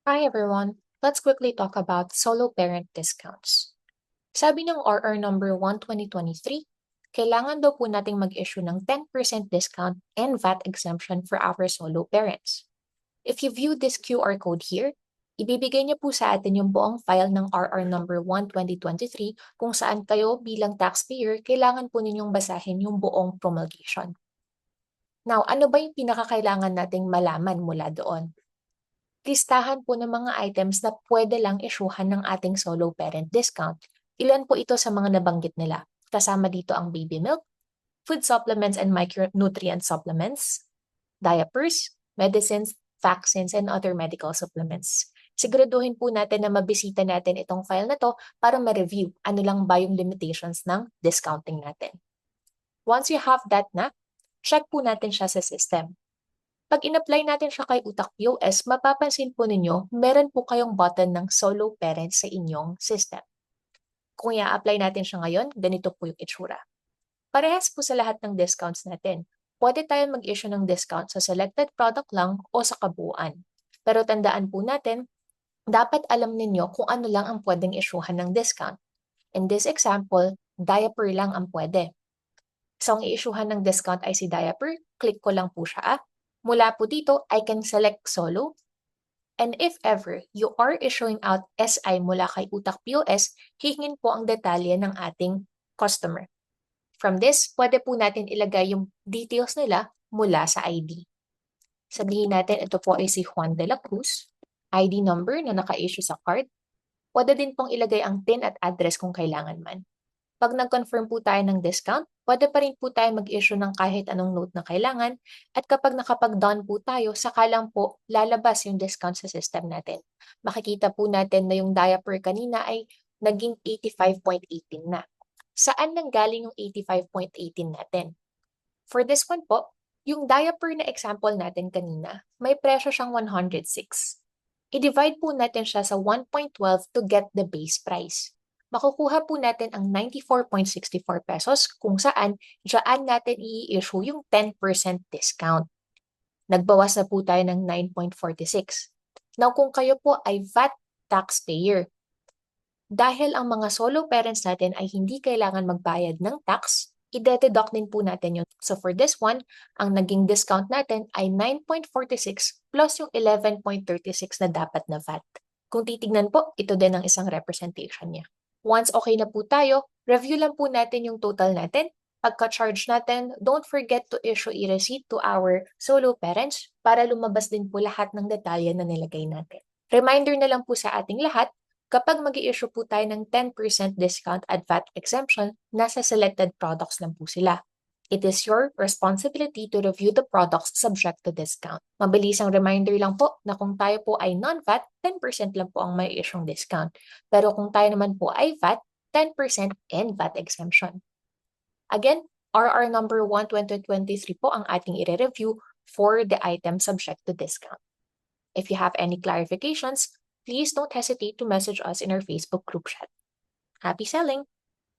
Hi everyone! Let's quickly talk about solo parent discounts. Sabi ng RR number 1 2023, kailangan daw po nating mag-issue ng 10% discount and VAT exemption for our solo parents. If you view this QR code here, ibibigay niyo po sa atin yung buong file ng RR number 1 2023 kung saan kayo bilang taxpayer kailangan po ninyong basahin yung buong promulgation. Now, ano ba yung pinakakailangan nating malaman mula doon? Listahan po ng mga items na pwede lang isyuhan ng ating solo parent discount. Ilan po ito sa mga nabanggit nila. Kasama dito ang baby milk, food supplements and micronutrient supplements, diapers, medicines, vaccines, and other medical supplements. Siguraduhin po natin na mabisita natin itong file na to para ma-review ano lang ba yung limitations ng discounting natin. Once you have that na, check po natin siya sa system. Pag in-apply natin siya kay Utak POS, mapapansin po ninyo, meron po kayong button ng solo parent sa inyong system. Kung i-apply natin siya ngayon, ganito po yung itsura. Parehas po sa lahat ng discounts natin. Pwede tayo mag-issue ng discount sa selected product lang o sa kabuuan. Pero tandaan po natin, dapat alam ninyo kung ano lang ang pwedeng issuehan ng discount. In this example, diaper lang ang pwede. So, ang i-issuehan ng discount ay si diaper, click ko lang po siya. Mula po dito, I can select solo. And if ever you are issuing out SI mula kay Utak POS, hihingin po ang detalye ng ating customer. From this, pwede po natin ilagay yung details nila mula sa ID. Sabihin natin ito po ay si Juan de la Cruz, ID number na naka-issue sa card. Pwede din pong ilagay ang PIN at address kung kailangan man. Pag nag-confirm po tayo ng discount, pwede pa rin po tayo mag-issue ng kahit anong note na kailangan at kapag nakapag-done po tayo, saka lang po lalabas yung discount sa system natin. Makikita po natin na yung diaper kanina ay naging 85.18 na. Saan nanggaling yung 85.18 natin? For this one po, yung diaper na example natin kanina, may presyo siyang 106. I-divide po natin siya sa 1.12 to get the base price. Makukuha po natin ang 94.64 pesos kung saan dyan natin i-issue yung 10% discount. Nagbawas na po tayo ng 9.46. Now kung kayo po ay VAT taxpayer, dahil ang mga solo parents natin ay hindi kailangan magbayad ng tax, i-deduct din po natin yun. So for this one, ang naging discount natin ay 9.46 plus yung 11.36 na dapat na VAT. Kung titignan po, ito din ang isang representation niya. Once okay na po tayo, review lang po natin yung total natin. Pagka-charge natin, don't forget to issue e-receipt to our solo parents para lumabas din po lahat ng detalye na nilagay natin. Reminder na lang po sa ating lahat, kapag mag-i-issue po tayo ng 10% discount at VAT exemption, nasa selected products lang po sila. It is your responsibility to review the products subject to discount. Mabilisang reminder lang po na kung tayo po ay non-VAT, 10% lang po ang may isyong discount. Pero kung tayo naman po ay VAT, 10% and VAT exemption. Again, RR number 1 2023 po ang ating i-review for the item subject to discount. If you have any clarifications, please don't hesitate to message us in our Facebook group chat. Happy selling!